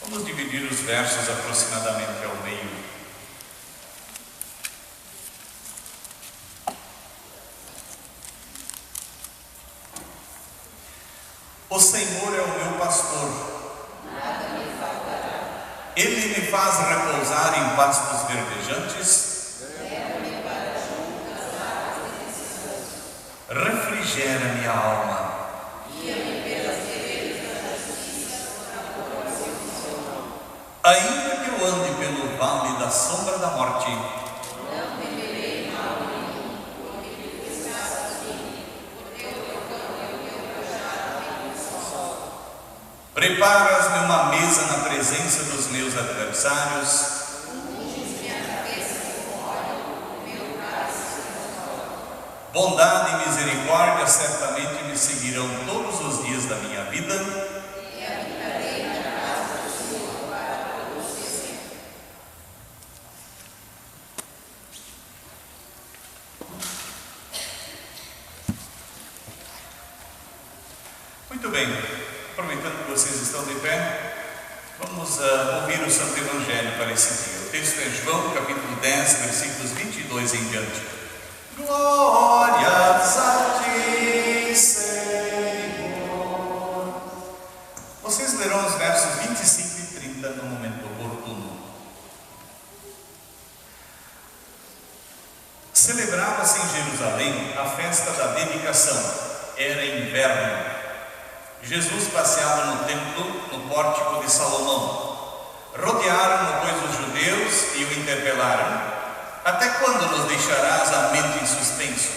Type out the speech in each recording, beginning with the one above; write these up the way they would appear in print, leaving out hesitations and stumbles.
Vamos dividir os versos aproximadamente ao meio. O Senhor é o meu pastor, nada me faltará. Ele me faz repousar em pastos verdejantes, Leva-me para junto das águas deliciosas. refrigera minha alma. Guia-me pelas veredas da justiça, por amor ao seu nome. Ainda que eu ande pelo vale da sombra da morte, Não temerei mal nenhum, porque tu estás comigo. O teu bordão e o teu cajado me consolam. preparas-me uma mesa na presença dos meus adversários, Unges minha cabeça com óleo, o meu cálice transborda. bondade e misericórdia certamente me seguirão todos os dias da minha vida, E habitarei na casa do Senhor para todos sempre. Muito bem, aproveitando que vocês estão de pé, vamos ouvir o Santo Evangelho para esse dia. O texto é João, capítulo 10, versículos 22 em diante. Glórias a ti, Senhor. Vocês lerão os versos 25 e 30 no momento oportuno. Celebrava-se em Jerusalém a festa da dedicação. Era inverno. Jesus passeava no templo, no pórtico de Salomão. Rodearam-no, pois, os judeus e o interpelaram: até quando nos deixarás a mente em suspenso?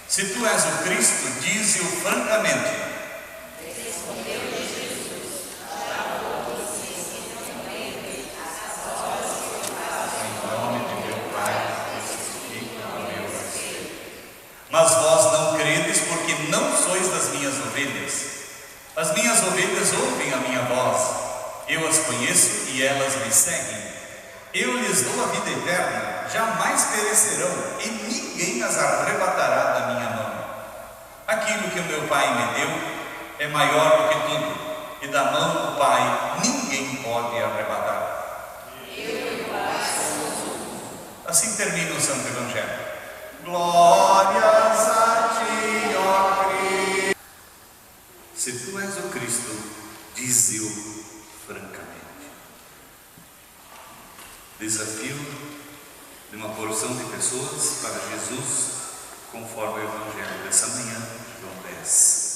Se tu és o Cristo, dize-o francamente. Respondeu-lhe Jesus: já vou dizer que não lembre as horas que eu faço Em nome de meu Pai, testifico ao meu Senhor. Mas vós não credes, porque não sois das minhas ovelhas. As minhas ovelhas ouvem a minha voz, eu as conheço e elas me seguem. Eu lhes dou a vida eterna, jamais perecerão, e ninguém as arrebatará da minha mão. Aquilo que o meu Pai me deu é maior do que tudo, e da mão do Pai ninguém pode arrebatar. Assim termina o Santo Evangelho. Glórias a ti, ó Cristo. Se tu és o Cristo, dize-o francamente. Desafio de uma porção de pessoas para Jesus, conforme o Evangelho dessa manhã, João 10.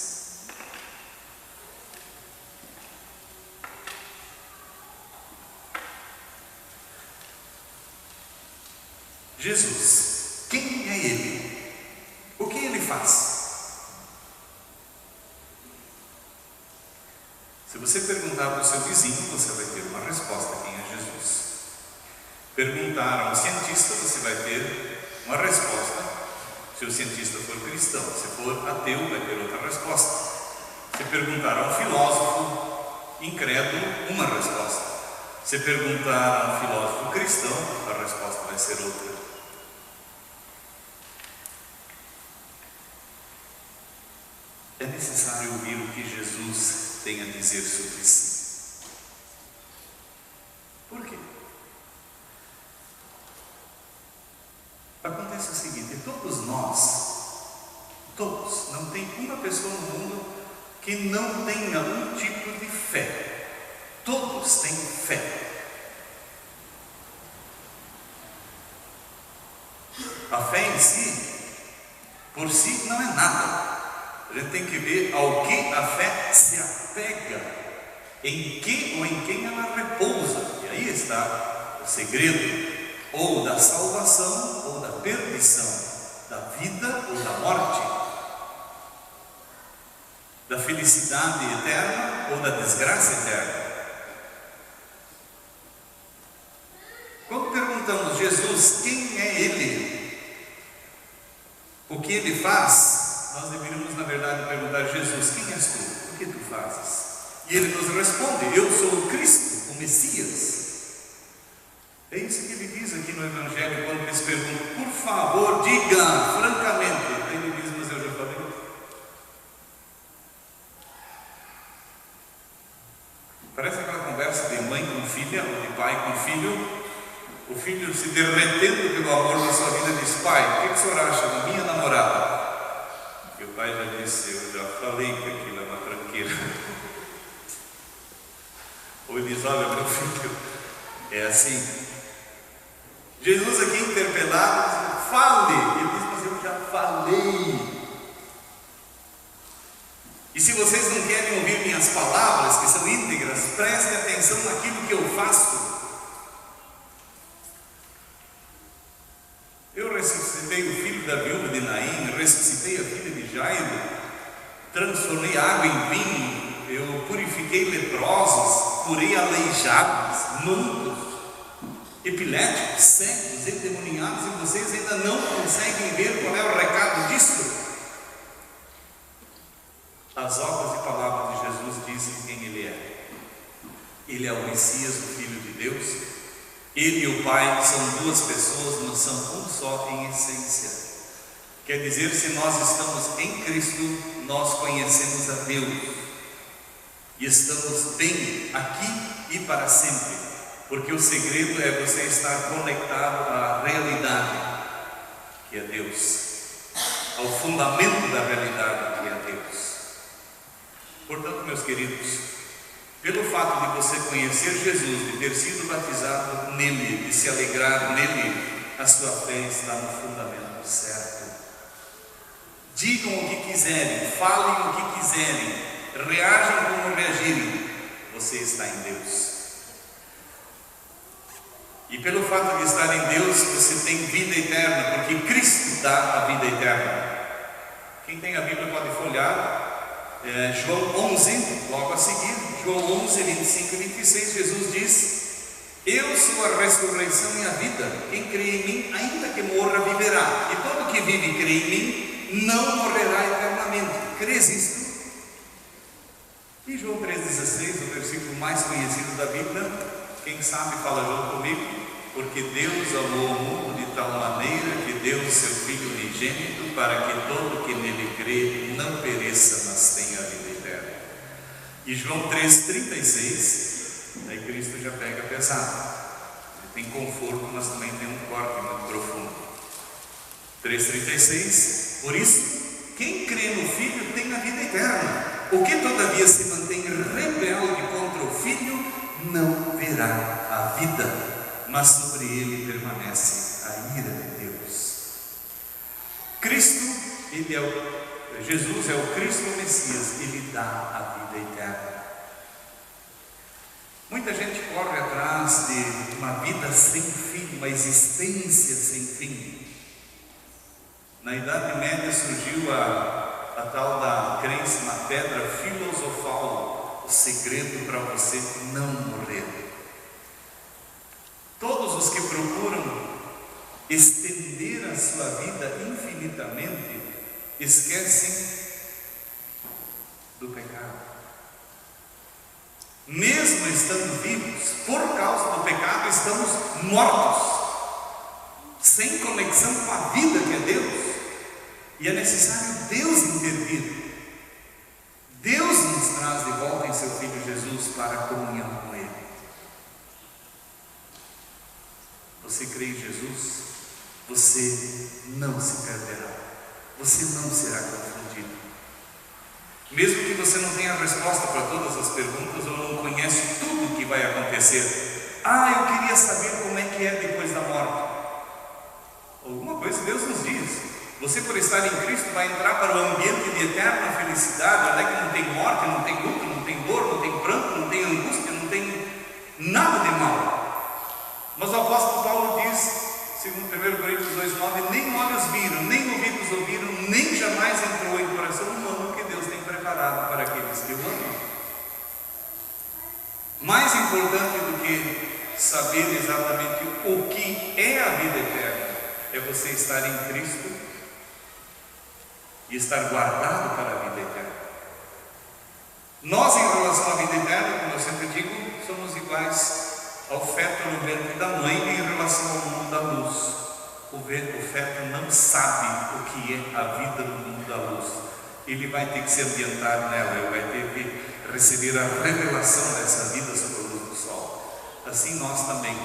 Jesus, quem é Ele? O que Ele faz? Se você perguntar para o seu vizinho, você vai ter uma resposta: quem é Jesus? Perguntar a um cientista, você vai ter uma resposta, se o cientista for cristão. Se for ateu, vai ter outra resposta. Se perguntar a um filósofo incrédulo, uma resposta. Se perguntar a um filósofo cristão, a resposta vai ser outra. É necessário ouvir o que Jesus tem a dizer sobre si. Por quê? Acontece o seguinte: todos nós, não tem uma pessoa no mundo que não tenha um tipo de fé. Todos têm fé. A fé em si, por si, não é nada. A gente tem que ver ao que a fé se apega, em que ou em quem ela repousa. E aí está o segredo, ou da salvação ou da perdição, da vida ou da morte, da felicidade eterna ou da desgraça eterna. Quando perguntamos Jesus, quem é Ele? O que Ele faz? Nós deveríamos, na verdade, perguntar: Jesus, quem és tu? O que tu fazes? E Ele nos responde: eu sou o Cristo, o Messias. É isso que Ele diz aqui no Evangelho, quando eles perguntam: por favor, diga francamente. Aí Ele diz: mas eu já falei. Parece aquela conversa de mãe com se derretendo pelo amor na sua vida, diz: pai, o que o senhor acha da minha namorada? E o pai já disse: eu já falei que aquilo é uma tranqueira. Ou ele diz: olha, meu filho, é assim. Jesus aqui interpelado diz: fale. Ele diz: mas eu já falei. E se vocês não querem ouvir minhas palavras, que são íntegras, prestem atenção naquilo que eu faço. Eu ressuscitei o filho da viúva de Naim, ressuscitei a filha de Jairo, transformei água em vinho, eu purifiquei leprosos, curei aleijados, mancos, epiléticos, cegos, endemoniados, e vocês ainda não conseguem ver qual é o recado disso? As obras e palavras de Jesus dizem quem Ele é. Ele é o Messias, o Filho de Deus. Ele e o Pai são duas pessoas, mas são um só em essência. Quer dizer, se nós estamos em Cristo, nós conhecemos a Deus e estamos bem aqui e para sempre, porque o segredo é você estar conectado à realidade que é Deus, ao fundamento da realidade que é Deus. Portanto, meus queridos, pelo fato de você conhecer Jesus, de ter sido batizado nele, de se alegrar nele, a sua fé está no fundamento certo. Digam o que quiserem, falem o que quiserem, reajam como reagirem, você está em Deus. E pelo fato de estar em Deus, você tem vida eterna, porque Cristo dá a vida eterna. Quem tem a Bíblia pode folhear. João 11, logo a seguir, João 11, 25 e 26, Jesus diz: eu sou a ressurreição e a vida, quem crê em mim, ainda que morra, viverá, e todo que vive e crê em mim, não morrerá eternamente. Crês isto? E João 3,16, o versículo mais conhecido da Bíblia, quem sabe fala junto comigo: porque Deus amou o mundo de tal maneira que deu o seu Filho unigênito, para que todo que nele crê não pereça, mas tenha a vida eterna. E João 3,36, aí Cristo já pega pesado. Ele tem conforto, mas também tem um corte muito profundo. 3,36, por isso, quem crê no Filho tem a vida eterna. O que todavia se mantém rebelde contra o Filho não verá a vida, mas sobre ele permanece a ira de Deus. Cristo, Jesus é o Cristo Messias, Ele dá a vida eterna. Muita gente corre atrás de uma vida sem fim, uma existência sem fim. Na Idade Média surgiu a tal da crença na pedra filosofal, o segredo para você não morrer. Todos os que procuram estender a sua vida infinitamente esquecem do pecado. Mesmo estando vivos, por causa do pecado, estamos mortos, sem conexão com a vida que é Deus. E é necessário Deus intervir. Deus nos traz de volta em seu Filho Jesus para a comunhão com Ele. Você crê em Jesus, você não se perderá, você não será confundido. Mesmo que você não tenha resposta para todas as perguntas, ou não conhece tudo o que vai acontecer. Eu queria saber como é que é depois da morte. Alguma coisa Deus nos diz. Você, por estar em Cristo, vai entrar para o ambiente de eterna felicidade, onde é que não tem morte, não tem luto, não tem dor, não tem pranto, não tem angústia, não tem nada de mal. Mas o apóstolo Paulo diz, segundo 1 Coríntios 2,9: nem olhos viram, nem ouvidos ouviram, nem jamais entrou em coração humano o que Deus tem preparado para aqueles que o amam. Mais importante do que saber exatamente o que é a vida eterna, é você estar em Cristo e estar guardado para a vida eterna. Nós, em relação à vida eterna, como eu sempre digo, somos iguais ao feto no ventre da mãe em relação ao mundo da luz. O feto não sabe o que é a vida no mundo da luz. Ele vai ter que se ambientar nela, ele vai ter que receber a revelação dessa vida sob a luz do sol. Assim nós também.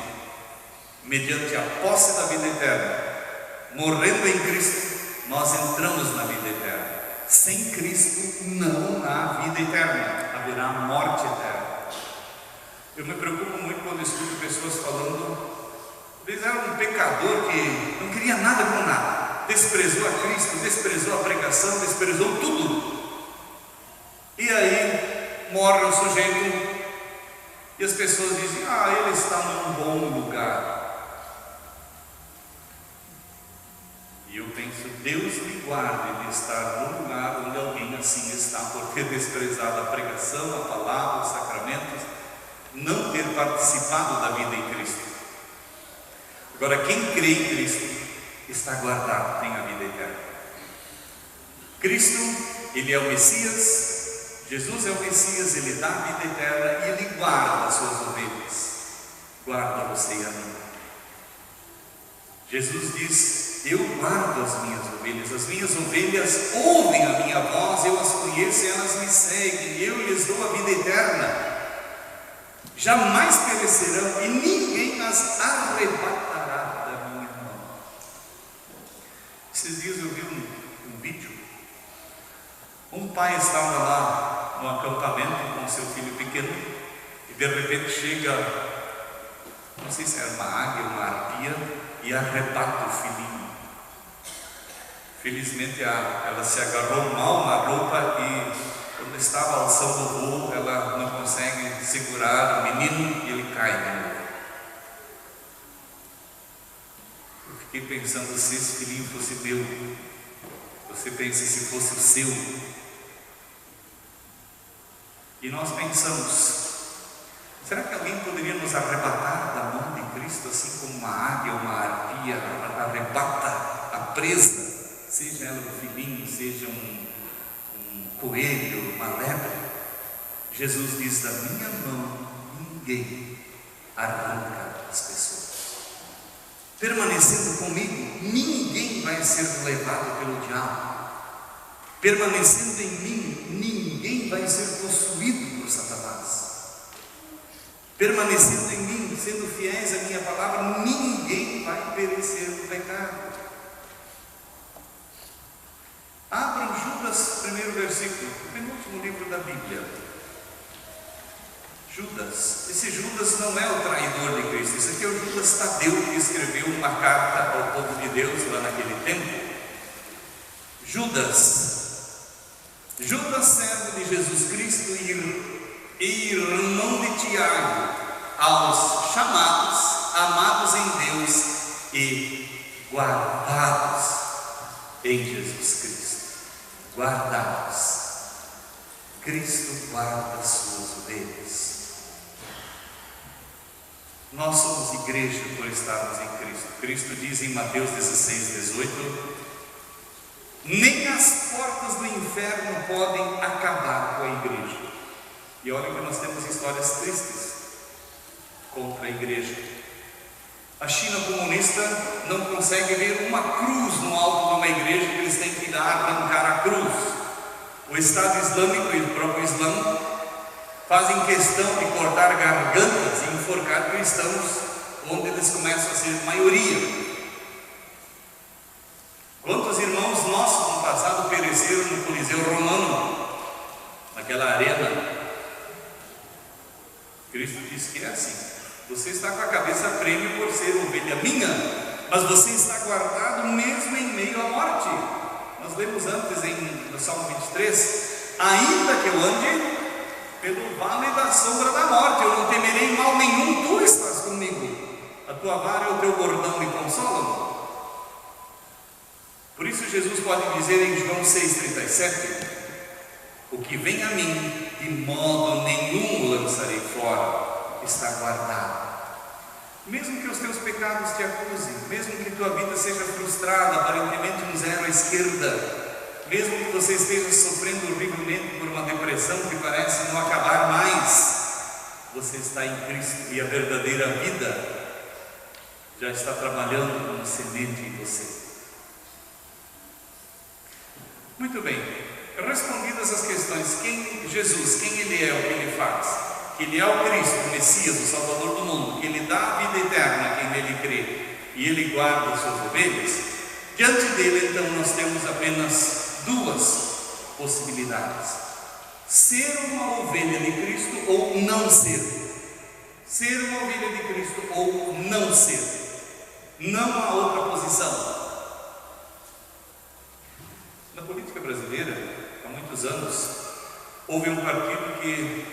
mediante a posse da vida eterna, morrendo em Cristo, nós entramos na vida eterna. Sem Cristo não há vida eterna, haverá morte eterna. Eu me preocupo muito quando escuto pessoas falando, eles eram um pecador que não queria nada com nada, desprezou a Cristo, desprezou a pregação, desprezou tudo, e aí morre o sujeito, e as pessoas dizem, ele está num bom lugar. E eu penso, Deus me guarde de estar num lugar onde alguém assim está, por ter desprezado a pregação, a palavra, os sacramentos, não ter participado da vida em Cristo. Agora, quem crê em Cristo está guardado, tem a vida eterna. Cristo, Ele é o Messias, Jesus é o Messias, Ele dá a vida eterna e Ele guarda as suas ovelhas, guarda você e a mim. Jesus diz, eu guardo as minhas ovelhas ouvem a minha voz, eu as conheço e elas me seguem, eu lhes dou a vida eterna, jamais perecerão e ninguém as arrebatará da minha mão. Esses dias eu vi um vídeo, um pai estava lá no acampamento com seu filho pequeno e de repente chega, não sei se era uma águia ou uma arpia, e arrebata o filhinho. Felizmente ela se agarrou mal na roupa e quando estava alçando o voo, ela não consegue segurar o menino e ele cai de novo. Eu fiquei pensando, se esse filhinho fosse meu, você pensa se fosse o seu? E nós pensamos, será que alguém poderia nos arrebatar da mão de Cristo, assim como uma águia ou uma arpia arrebata a presa, seja ela um filhinho, seja um coelho, uma lebre? Jesus diz, da minha mão ninguém arranca as pessoas. Permanecendo comigo, ninguém vai ser levado pelo diabo. Permanecendo em mim, ninguém vai ser possuído por Satanás. Permanecendo em mim, sendo fiéis à minha palavra, ninguém vai perecer no pecado. Abram Judas, primeiro versículo, o penúltimo livro da Bíblia. Judas, esse Judas não é o traidor de Cristo, esse aqui é o Judas Tadeu, que escreveu uma carta ao povo de Deus lá naquele tempo. Judas, servo de Jesus Cristo e irmão de Tiago, aos chamados, amados em Deus e guardados em Jesus Cristo. Guardados. Cristo guarda as suas ovelhas. Nós somos igreja por estarmos em Cristo. Cristo diz em Mateus 16:18: nem as portas do inferno podem acabar com a igreja. E olha que nós temos histórias tristes contra a igreja. A China comunista não consegue ver uma cruz no alto de uma igreja, que eles têm que ir lá arrancar a cruz. O Estado Islâmico e o próprio Islã fazem questão de cortar gargantas e enforcar cristãos, onde eles começam a ser maioria. Quantos irmãos nossos no passado pereceram no Coliseu Romano, naquela arena? Cristo diz que é assim. Você está com a cabeça prêmio por ser ovelha minha, mas você está guardado mesmo em meio à morte. Nós lemos antes no Salmo 23: ainda que eu ande pelo vale da sombra da morte, eu não temerei mal nenhum, tu estás comigo, a tua vara e o teu bordão me consolam. Por isso Jesus pode dizer em João 6,37: o que vem a mim, de modo nenhum o lançarei fora, está guardado. Mesmo que os teus pecados te acusem, mesmo que tua vida seja frustrada, aparentemente um zero à esquerda, mesmo que você esteja sofrendo horrivelmente por uma depressão que parece não acabar mais, você está em Cristo e a verdadeira vida já está trabalhando como semente em você. Muito bem, respondidas as questões, quem Jesus, quem Ele é, o que Ele faz, que Ele é o Cristo, o Messias, o Salvador do mundo, que Ele dá a vida eterna a quem nele crê, e Ele guarda as suas ovelhas, diante dele então nós temos apenas duas possibilidades: ser uma ovelha de Cristo ou não ser. Ser uma ovelha de Cristo ou não ser. Não há outra posição. Na política brasileira, há muitos anos, houve um partido que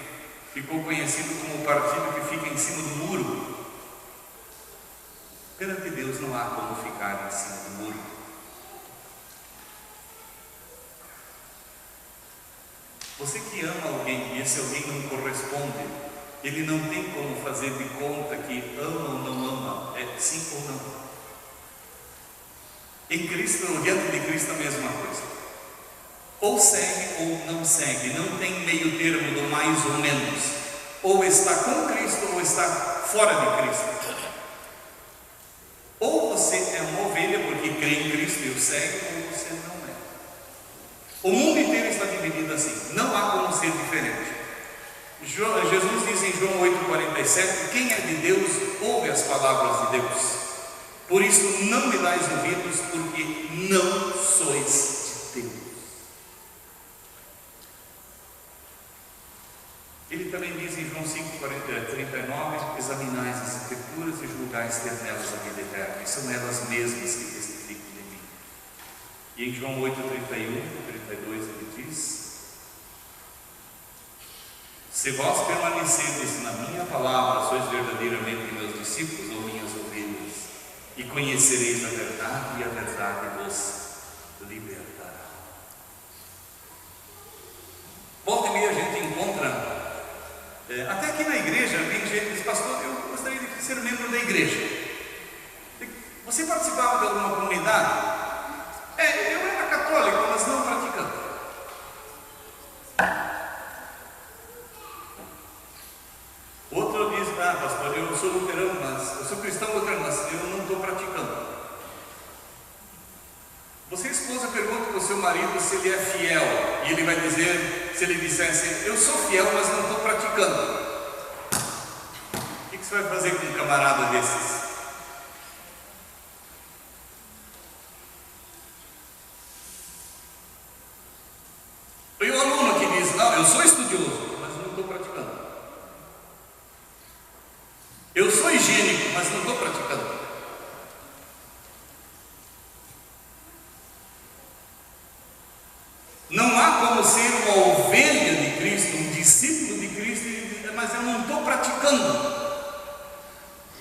ficou conhecido como o partido que fica em cima do muro. Perante Deus não há como ficar em cima do muro. Você que ama alguém e esse alguém não corresponde, ele não tem como fazer de conta que ama ou não ama, é sim ou não. Em Cristo, diante de Cristo, a mesma coisa. Ou segue ou não segue, não tem meio termo do mais ou menos. Ou está com Cristo ou está fora de Cristo. Ou você é uma ovelha porque crê em Cristo e o segue, ou você não é. O mundo inteiro está dividido assim, não há como ser diferente. Jesus diz em João 8,47: quem é de Deus ouve as palavras de Deus. Por isso não me dais ouvidos, porque não sois de Deus. Ele também diz em João 5,39: examinais as Escrituras e julgais ter nelas a vida eterna, e são elas mesmas que testificam de mim. E em João 8,31, 32 ele diz: se vós permanecerdes na minha palavra, sois verdadeiramente meus discípulos ou minhas ovelhas, e conhecereis a verdade, e a verdade vos libertará. Volta e meia a gente encontra, até aqui na igreja, vem gente que diz: pastor, eu gostaria de ser membro da igreja. Você participava de alguma comunidade? Eu era católico, mas não praticante. Outro diz: pastor, eu sou luterano, mas eu sou cristão luterano, mas eu não estou praticando. Você, esposa, pergunta para o seu marido se ele é fiel, e ele vai dizer, se ele dissesse: eu sou fiel, mas não estou praticando. O que você vai fazer com um camarada desses? E o aluno que diz: não, eu sou estudioso, mas não estou praticando. Eu sou higiênico, mas não estou praticando. Não há como ser uma ovelha de Cristo, um discípulo de Cristo, mas eu não estou praticando.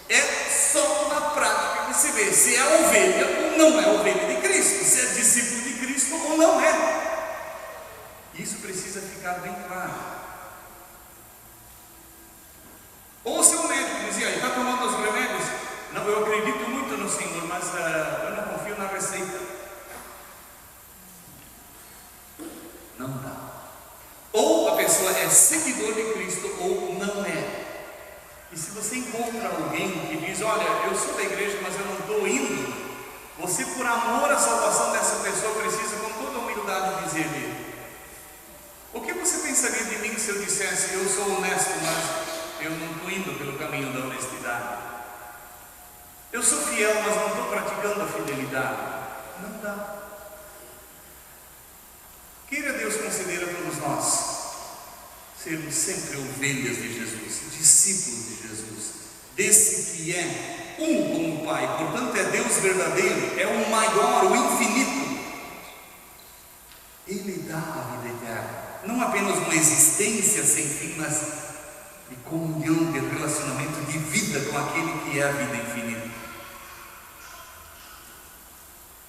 É só na prática que se vê se é ovelha ou não é ovelha de Cristo, se é discípulo de Cristo ou não é. Isso precisa ficar bem claro. Ou se o médico dizia: está tomando os remédios? Não, eu acredito muito no Senhor, mas eu não confio na receita. Não dá. Ou a pessoa é seguidor de Cristo ou não é. E se você encontra alguém que diz: olha, eu sou da igreja, mas eu não estou indo, você, por amor à salvação dessa pessoa, precisa com toda humildade dizer-lhe: o que você pensaria de mim se eu dissesse: eu sou honesto, mas eu não estou indo pelo caminho da honestidade? Eu sou fiel, mas não estou praticando a fidelidade. Não dá. Queira Deus conceder a todos nós sermos sempre ovelhas de Jesus, discípulos de Jesus, desse que é um com o Pai, portanto é Deus verdadeiro, é o maior, o infinito. Ele dá a vida eterna, não apenas uma existência sem fim, mas de comunhão, de relacionamento, de vida com aquele que é a vida infinita.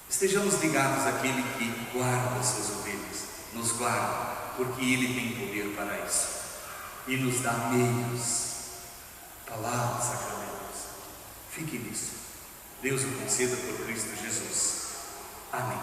Estejamos ligados àquele que guarda as suas ovelhas, nos guarda, porque Ele tem poder para isso, e nos dá meios, palavras, sacramentos. Fique nisso. Deus o conceda por Cristo Jesus. Amém.